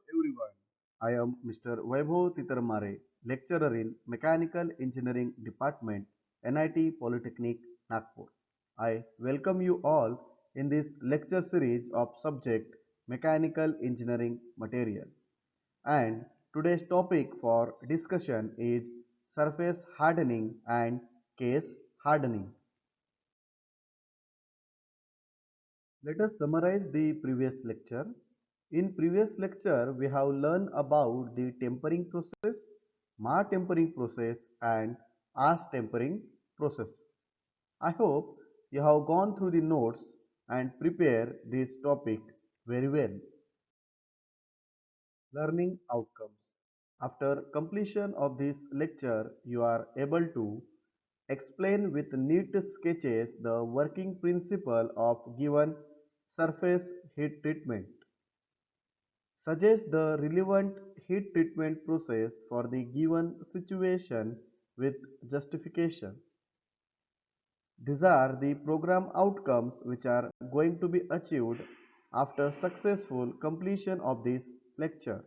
everyone. I am Mr. Vaibhav Titarmare, lecturer in Mechanical Engineering Department, NIT Polytechnic, Nagpur. I welcome you all in this lecture series of subject Mechanical Engineering Material. And today's topic for discussion is surface hardening and case hardening. Let us summarize the previous lecture. In previous lecture, we have learned about the tempering process, Ma tempering process and As tempering process. I hope you have gone through the notes and prepare this topic very well. Learning outcomes. After completion of this lecture, you are able to explain with neat sketches the working principle of given surface heat treatment. Suggest the relevant heat treatment process for the given situation with justification. These are the program outcomes which are going to be achieved after successful completion of this lecture.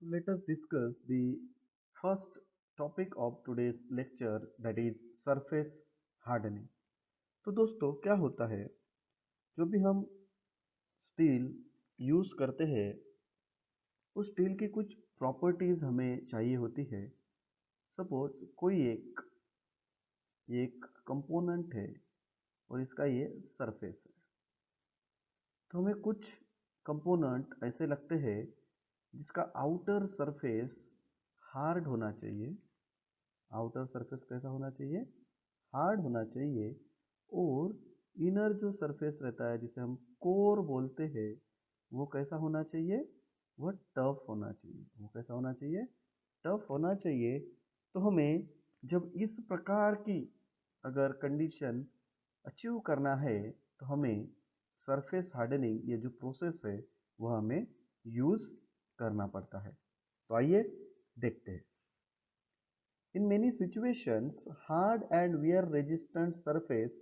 Let us discuss the first topic of today's lecture, that is surface hardening. तो दोस्तों क्या होता है, जो भी हम steel use करते हैं उस स्टील की कुछ प्रॉपर्टीज हमें चाहिए होती है। सपोज कोई एक कंपोनेंट है और इसका ये सरफेस है, तो हमें कुछ कंपोनेंट ऐसे लगते हैं जिसका आउटर सरफेस हार्ड होना चाहिए। आउटर सरफेस कैसा होना चाहिए? हार्ड होना चाहिए। और इनर जो सरफेस रहता है जिसे हम कोर बोलते हैं, वो कैसा होना चाहिए? वह टफ होना चाहिए। वो कैसा होना चाहिए? टफ होना चाहिए। तो हमें जब इस प्रकार की अगर कंडीशन अचीव करना है तो हमें सरफेस हार्डनिंग ये जो प्रोसेस है वह हमें यूज करना पड़ता है। तो आइए देखते हैं। In many situations, hard and wear resistant surface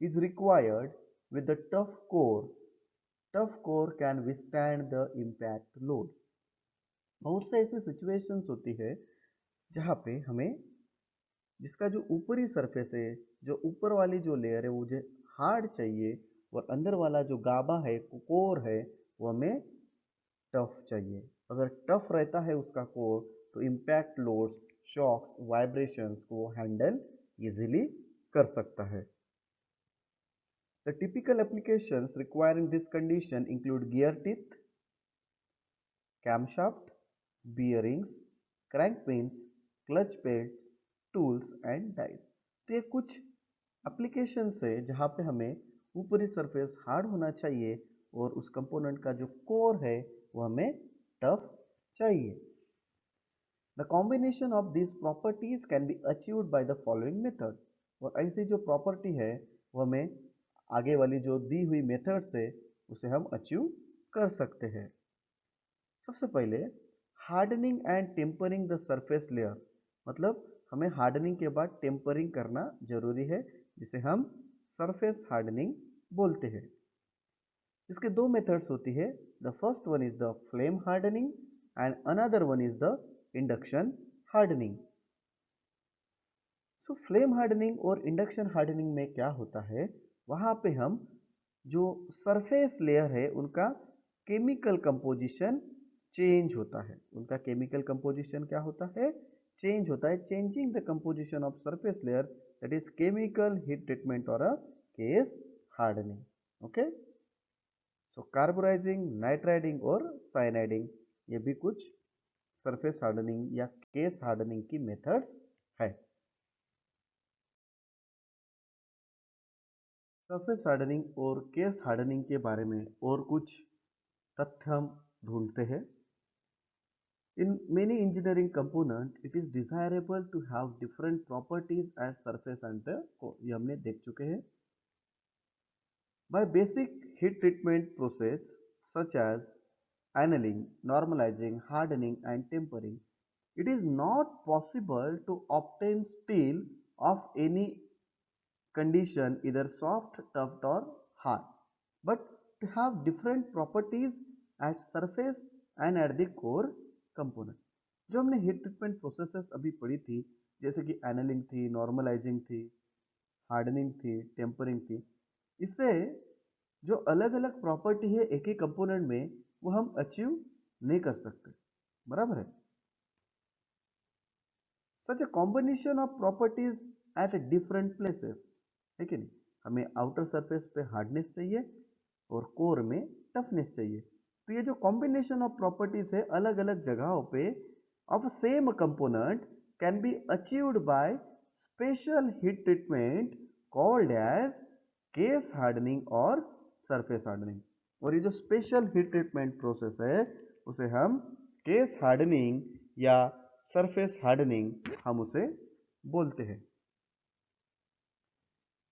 is required with the tough core. Tough core can withstand the impact load. बहुत से ऐसे सिचुएशंस होती है जहाँ पे हमें जिसका जो ऊपरी सरफेस है, जो ऊपर वाली जो लेयर है वो मुझे हार्ड चाहिए, और अंदर वाला जो गाबा है, कोर है, वो हमें टफ चाहिए। अगर टफ रहता है उसका कोर तो इम्पैक्ट लोड्स, शॉक्स, वाइब्रेशंस को हैंडल इजीली कर सकता है। The typical applications requiring this condition include gear teeth, camshaft, bearings, crankpins, clutch pads, tools and dies। तो ये कुछ एप्लीकेशंस है जहाँ पे हमें ऊपरी सरफेस हार्ड होना चाहिए और उस कंपोनेंट का जो कोर है वो हमें टफ चाहिए। The combination of these properties can be achieved by the following method। और ऐसी जो प्रॉपर्टी है वो हमें आगे वाली जो दी हुई मेथड्स है उसे हम अचीव कर सकते हैं। सबसे पहले hardening and tempering the surface layer, मतलब हमें हार्डनिंग के बाद टेम्परिंग करना जरूरी है, जिसे हम सरफेस हार्डनिंग बोलते हैं। इसके दो मेथड्स होती है। The first one is the flame hardening and another one is the induction hardening. So flame hardening और इंडक्शन हार्डनिंग में क्या होता है, वहां पे हम जो सरफेस लेयर है उनका केमिकल कंपोजिशन चेंज होता है। उनका केमिकल कंपोजिशन क्या होता है? चेंज होता है। Changing the composition of surface layer, that is chemical heat treatment और a case hardening. Okay, so carburising, nitriding और साइनाइडिंग, ये भी कुछ सरफेस हार्डनिंग या केस हार्डनिंग की मेथड्स है। सरफेस हार्डनिंग और केस हार्डनिंग के बारे में और कुछ तथ्य हम ढूंढते हैं। In many engineering component, it is desirable to have different properties as surface and the core। ये हमने देख चुके हैं। By basic heat treatment process such as annealing, normalizing, hardening and tempering, it is not possible to obtain steel of any condition either soft, tough or hard, but to have different properties at surface and at the core component. जो हमने heat treatment processes अभी पढ़ी थी, जैसे कि एनलिंग थी, normalising थी, hardening थी, टेम्परिंग थी, इससे जो अलग अलग प्रॉपर्टी है एक ही कंपोनेंट में, वो हम अचीव नहीं कर सकते, बराबर है। Such a combination of properties at different places, है कि नहीं। हमें आउटर सरफेस पे हार्डनेस चाहिए और कोर में टफनेस चाहिए। तो ये जो कॉम्बिनेशन ऑफ प्रॉपर्टीज है अलग अलग जगहों पे of same component can be achieved by special heat treatment called as case hardening और सरफेस हार्डनिंग। और ये जो स्पेशल हीट ट्रीटमेंट प्रोसेस है उसे हम केस हार्डनिंग या सरफेस हार्डनिंग हम उसे बोलते हैं।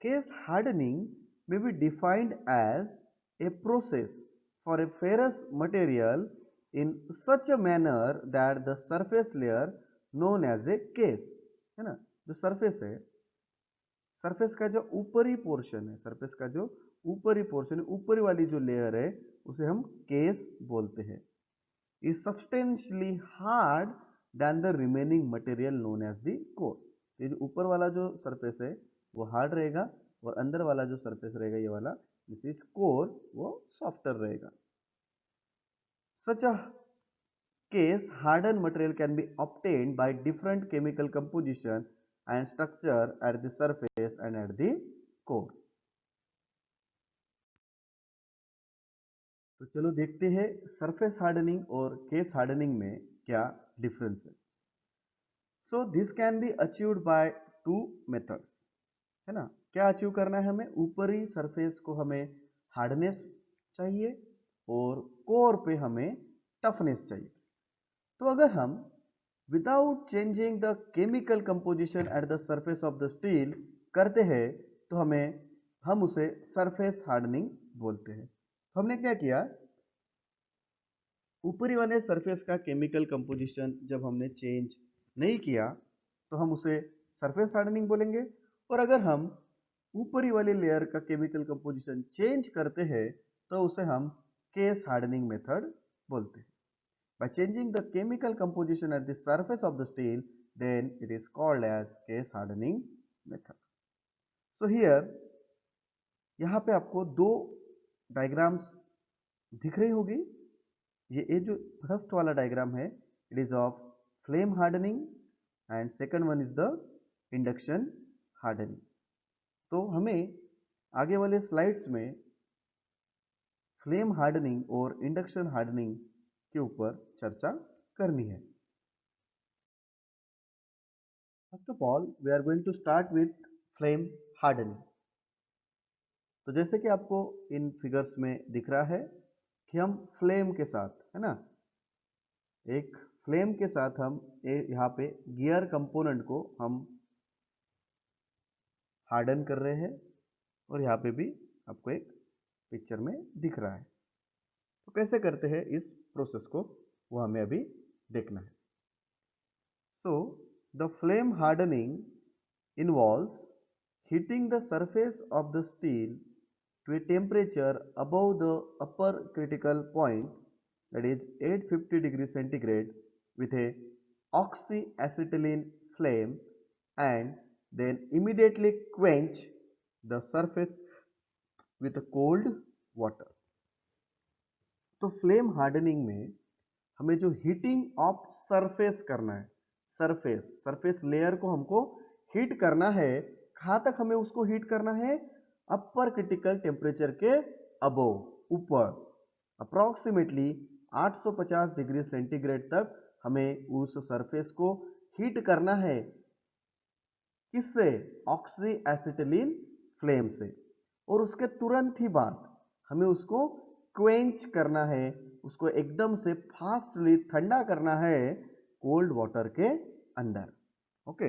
Case hardening may be defined as a process for a ferrous material in such a manner that the surface layer known as a case, है ना। जो सरफेस है, सरफेस का जो ऊपरी पोर्शन है, सरफेस का जो ऊपरी पोर्शन है, ऊपरी वाली जो लेयर है उसे हम केस बोलते हैं, is substantially hard than the remaining material known as the core। ये जो ऊपर वाला जो सरफेस है वो हार्ड रहेगा और अंदर वाला जो सरफेस रहेगा ये वाला दिस इज कोर, वो सॉफ्टर रहेगा। Such a case hardened material can be obtained by different chemical composition and structure at the surface and at the core। तो चलो देखते हैं सरफेस हार्डनिंग और केस हार्डनिंग में क्या डिफरेंस है। So this can be achieved by two methods, है ना। क्या अचीव करना है हमें, ऊपरी सरफेस को हमें हार्डनेस चाहिए और कोर पे हमें टफनेस चाहिए। तो अगर हम without changing the chemical composition at the surface of the steel करते हैं तो हम उसे सरफेस हार्डनिंग बोलते हैं। तो हमने क्या किया, ऊपरी वाले सरफेस का केमिकल कंपोजिशन जब हमने चेंज नहीं किया तो हम उसे सरफेस हार्डनिंग बोलेंगे। और अगर हम ऊपरी वाली लेयर का केमिकल कंपोजिशन चेंज करते हैं तो उसे हम केस हार्डनिंग मेथड बोलते हैं। By changing the chemical composition at the surface of the steel, then it is called as case hardening method. So here, यहाँ पे आपको दो डायग्राम्स दिख रही होगी। ये जो फर्स्ट वाला डायग्राम है it is of flame hardening and second one is the induction hardening. तो हमें आगे वाले स्लाइड्स में फ्लेम हार्डनिंग और इंडक्शन हार्डनिंग के ऊपर चर्चा करनी है। First of all we are going to start with flame hardening. तो जैसे कि आपको इन फिगर्स में दिख रहा है कि हम फ्लेम के साथ, है ना, एक फ्लेम के साथ हम यहाँ पे गियर कंपोनेंट को हम हार्डन कर रहे हैं और यहाँ पे भी आपको एक पिक्चर में दिख रहा है। तो कैसे करते हैं इस प्रोसेस को वो हमें अभी देखना है। So the flame hardening involves heating the surface of the steel to a temperature above the upper critical point, that is 850 degrees centigrade, with a oxyacetylene flame, and then immediately quench the surface with a cold water। तो flame hardening में हमें जो heating of surface करना है, surface layer को हमको heat करना है। कहाँ तक हमें उसको हीट करना है, अपर क्रिटिकल टेम्परेचर के अबोव, ऊपर अप्रोक्सीमेटली 850 डिग्री सेंटीग्रेड तक हमें उस सरफेस को हीट करना है। किससे, ऑक्सी एसिटिलीन फ्लेम से। और उसके तुरंत ही बाद हमें उसको क्वेंच करना है, उसको एकदम से फास्टली ठंडा करना है कोल्ड वाटर के अंदर। ओके,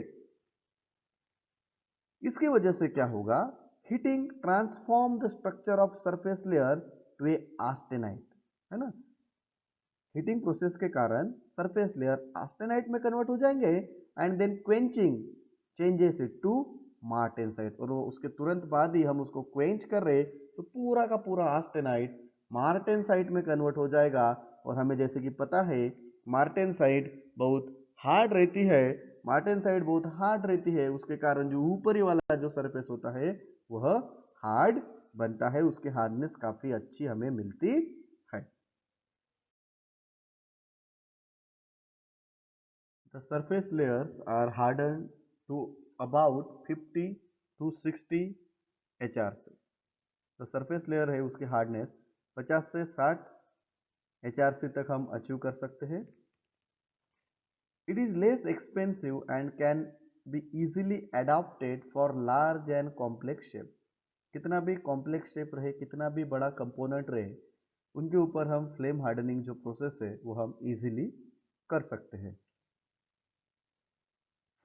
इसकी वजह से क्या होगा, heating transform the structure of surface layer to a austenite, है ना। हीटिंग प्रोसेस के कारण सरफेस लेयर ऑस्टेनाइट में कन्वर्ट हो जाएंगे and then quenching changes it to martensite. और उसके तुरंत बाद ही हम उसको क्वेंच कर रहे तो पूरा का पूरा ऑस्टेनाइट मार्टेनसाइट में कन्वर्ट हो जाएगा और हमें जैसे कि पता है मार्टेनसाइट बहुत हार्ड रहती है, मार्टेनसाइट बहुत हार्ड रहती है, उसके कारण जो ऊपरी वाला जो सरफेस होता है वह हार्ड बनता है, उसकी हार्डनेस काफी अच्छी हमें मिलती है। The surface layers are hardened to about 50 to 60 HRC। तो सरफेस लेयर है उसकी हार्डनेस 50 से 60 HRC तक हम अचीव कर सकते हैं। It is less expensive and can be easily adapted for large and complex shape। कितना भी कॉम्प्लेक्स शेप रहे, कितना भी बड़ा कंपोनेंट रहे, उनके ऊपर हम फ्लेम हार्डनिंग जो प्रोसेस है वो हम इजीली कर सकते हैं।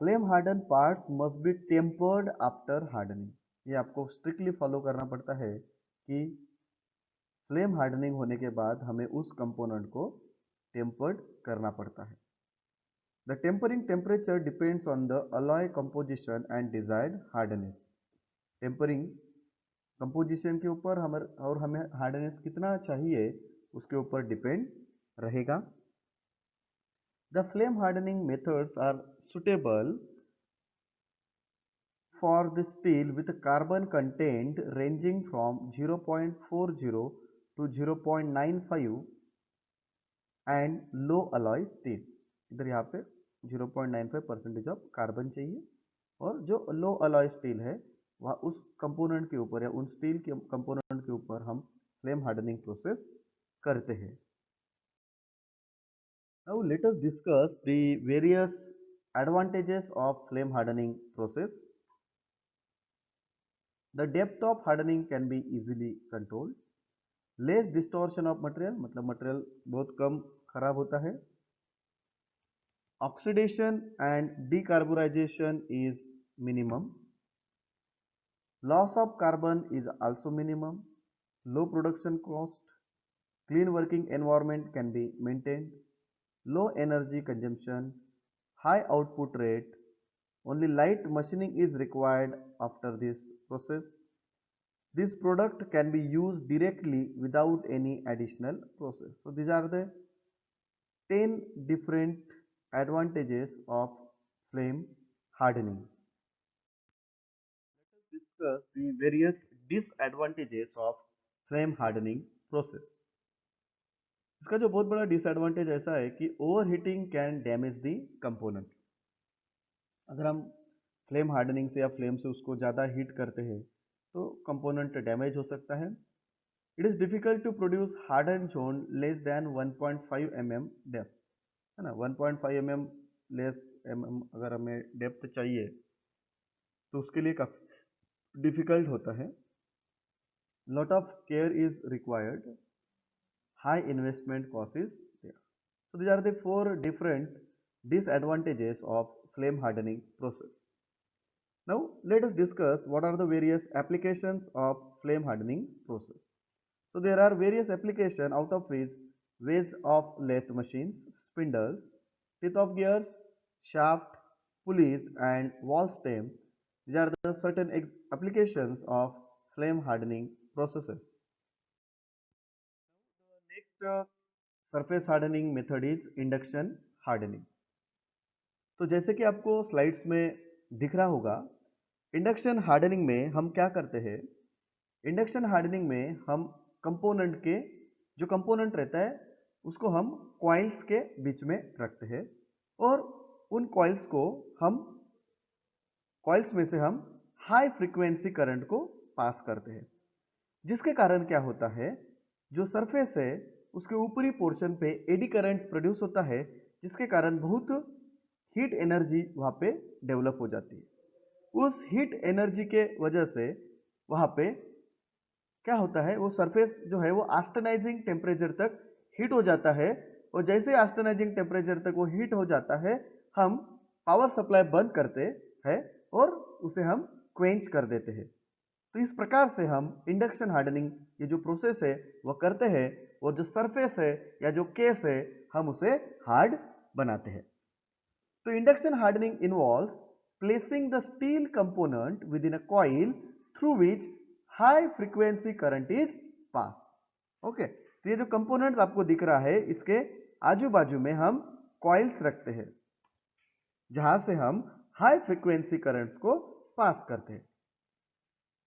Flame harden parts must be tempered after hardening. ये आपको स्ट्रिक्टली फॉलो करना पड़ता है कि फ्लेम हार्डनिंग होने के बाद हमें उस कंपोनेंट को टेम्पर्ड करना पड़ता है। The tempering temperature depends on the alloy composition and desired hardness. Tempering composition के ऊपर हमें हार्डनेस कितना चाहिए उसके ऊपर डिपेंड रहेगा। The flame hardening methods are suitable for the steel with carbon content ranging from 0.40 to 0.95 and low alloy steel। इधर यहाँ पे 0.95% ऑफ कार्बन चाहिए, और जो लो अलॉय स्टील है वह उस कंपोनेंट के ऊपर या उन स्टील के कंपोनेंट के ऊपर हम फ्लेम हार्डनिंग प्रोसेस करते हैं। Now let us discuss the various advantages of flame hardening process। The depth of hardening can be easily controlled। Less distortion of material, मतलब मटेरियल बहुत कम खराब होता है। Oxidation and decarburization is minimum। Loss of carbon is also minimum। Low production cost। Clean working environment can be maintained। Low energy consumption। High output rate। Only light machining is required after this process। This product can be used directly without any additional process। So these are the 10 different advantages of flame hardening। Let us discuss the various disadvantages of flame hardening process। इसका जो बहुत बड़ा disadvantage ऐसा है कि over heating can damage the component. अगर हम flame hardening से या फ्लेम से उसको ज़्यादा हीट करते हैं तो कंपोनेंट डैमेज हो सकता है। It is difficult to produce harden zone less than 1.5 mm depth, है ना। 1.5 mm लेस अगर हमें डेप्थ चाहिए तो उसके लिए काफ़ी डिफिकल्ट होता है। Lot of care is required. High investment cost is there. So these are the 4 different disadvantages of flame hardening process। Now let us discuss what are the various applications of flame hardening process। So there are various applications, out of which ways of lathe machines, spindles, teeth of gears, shaft, pulleys and wall stem, these are the certain applications of flame hardening processes। The next surface hardening method is induction hardening। तो जैसे कि आपको slides में दिख रहा होगा, induction hardening में हम क्या करते हैं। इंडक्शन हार्डनिंग में हम कंपोनेंट के जो कंपोनेंट रहता है उसको हम कॉइल्स के बीच में रखते हैं, और उन कॉइल्स को हम कॉइल्स में से हम हाई फ्रीक्वेंसी करंट को पास करते हैं, जिसके कारण क्या होता है, जो सरफेस है उसके ऊपरी पोर्शन पे एडी करंट प्रोड्यूस होता है, जिसके कारण बहुत हीट एनर्जी वहाँ पे डेवलप हो जाती है। उस हीट एनर्जी के वजह से वहाँ पे क्या होता है, वो सरफेस जो है वो आस्टेनाइजिंग टेम्परेचर तक हीट हो जाता है, और जैसे आस्टेनाइजिंग टेम्परेचर तक वो हीट हो जाता है हम पावर सप्लाई बंद करते हैं और उसे हम क्वेंच कर देते हैं। तो इस प्रकार से हम इंडक्शन हार्डनिंग ये जो प्रोसेस है वो करते हैं, और जो सरफेस है या जो केस है हम उसे हार्ड बनाते हैं। तो induction hardening involves placing the steel component with in a coil through which high frequency current is passed। Okay, तो ये जो कंपोनेंट आपको दिख रहा है, इसके आजू बाजू में हम कॉइल्स रखते हैं, जहां से हम हाई फ्रीक्वेंसी करंट्स को पास करते हैं।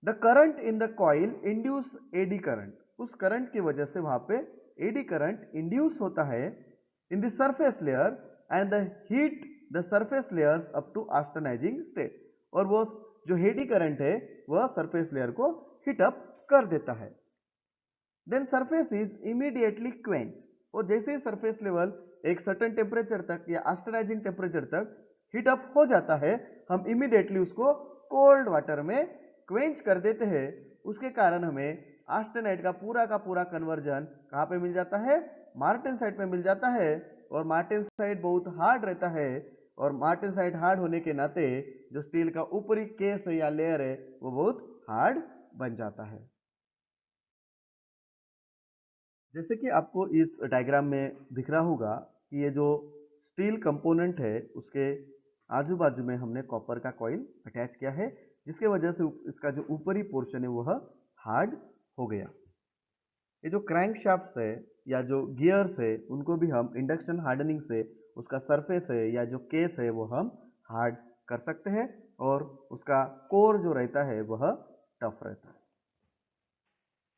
The current in the coil induce eddy current, उस करंट की वजह से वहां पे एडी करंट इंड्यूस होता है in the surface layer and the heat the surface layers up to austenitising state, और वो जो एडी करंट है वह सरफेस लेयर को हीट अप कर देता है। Then surface is immediately quench, और जैसे ही सरफेस लेवल एक सर्टेन टेम्परेचर तक या ऑस्टेनाइजिंग टेम्परेचर तक हीट अप हो जाता है, हम इमीडिएटली उसको कोल्ड वाटर में क्वेंच कर देते हैं। उसके कारण हमें ऑस्टेनाइट का पूरा कन्वर्जन कहाँ पे मिल जाता है, मार्टेनसाइट में मिल जाता है। और मार्टेनसाइट बहुत हार्ड रहता है, और मार्टेनसाइट हार्ड होने के नाते जो स्टील का ऊपरी केस है या लेयर है वो बहुत हार्ड बन जाता है। जैसे कि आपको इस डायग्राम में दिख रहा होगा कि ये जो स्टील कंपोनेंट है उसके आजू बाजू में हमने कॉपर का कॉइल अटैच किया है, जिसके वजह से इसका जो ऊपरी पोर्शन है वह हार्ड हो गया। ये जो क्रैंक शाफ्ट है या जो गियर्स है उनको भी हम इंडक्शन हार्डनिंग से उसका सरफेस है या जो केस है वो हम हार्ड कर सकते हैं, और उसका कोर जो रहता है वह टफ रहता है।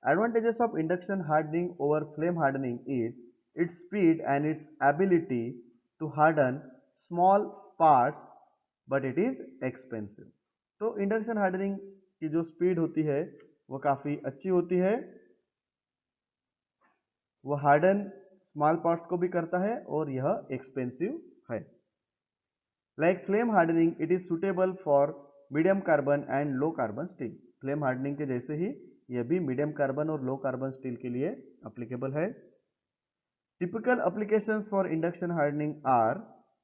Advantages of induction hardening over flame hardening is its speed and its ability to harden small parts, but it is expensive. तो इंडक्शन हार्डनिंग की जो स्पीड होती है वो काफ़ी अच्छी होती है, वो हार्डन स्मॉल पार्ट्स को भी करता है और यह एक्सपेंसिव है। Like flame hardening, it is suitable for medium carbon and low carbon steel. Flame hardening के जैसे ही यह भी मीडियम कार्बन और लो कार्बन स्टील के लिए अप्लीकेबल है। Typical applications for induction hardening are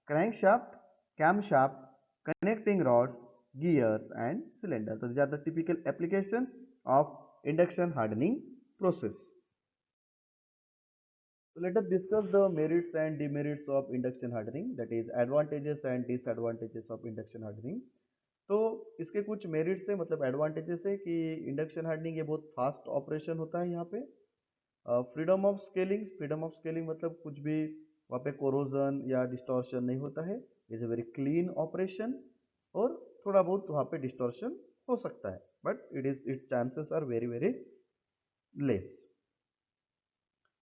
crankshaft, camshaft, connecting rods, gears and cylinder. So these are the typical applications of induction hardening process. So let us discuss the merits and demerits of induction hardening, that is advantages and disadvantages of induction hardening. तो इसके कुछ merits है, मतलब advantages है कि induction hardening ये बहुत fast operation होता है। यहाँ पे freedom of scaling, freedom of scaling मतलब कुछ भी वहाँ पे कोरोजन या डिस्टॉर्शन नहीं होता है। Is a very clean operation, और थोड़ा बहुत वहाँ पे डिस्टॉर्शन हो सकता है, but it chances are very very less.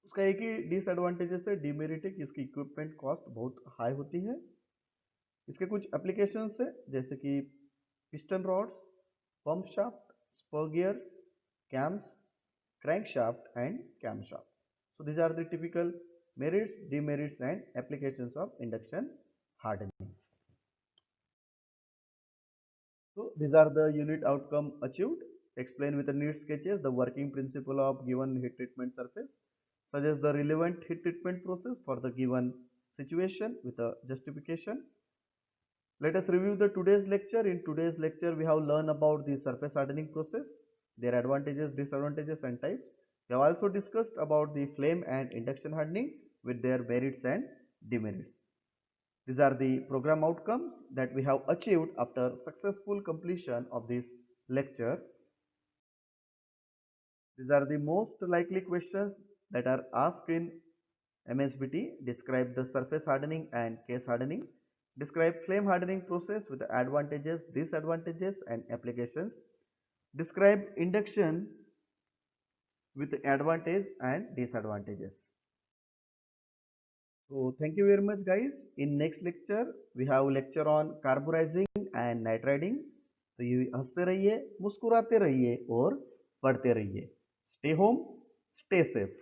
उसका एक ही डिसएडवांटेजेस है, डीमेरिट है, कि इसकी इक्विपमेंट कॉस्ट बहुत हाई होती है। इसके कुछ एप्लीकेशंस है जैसे कि piston rods, pump shaft, spur gears, cams, crankshaft and camshaft. So these are the typical merits, demerits and applications of induction hardening. So these are the unit outcome achieved. Explain with the neat sketches the working principle of given heat treatment surface. Suggest the relevant heat treatment process for the given situation with a justification. Let us review the today's lecture. In today's lecture, we have learned about the surface hardening process, their advantages, disadvantages and types. We have also discussed about the flame and induction hardening with their merits and demerits. These are the program outcomes that we have achieved after successful completion of this lecture. These are the most likely questions that are asked in MSBT. Describe the surface hardening and case hardening. Describe flame hardening process with the advantages, disadvantages and applications. Describe induction with the advantage and disadvantages. So thank you very much guys. In next lecture we have lecture on carburizing and nitriding. तो ये हंसते रहिए, मुस्कुराते रहिए और पढ़ते रहिए. Stay home, stay safe.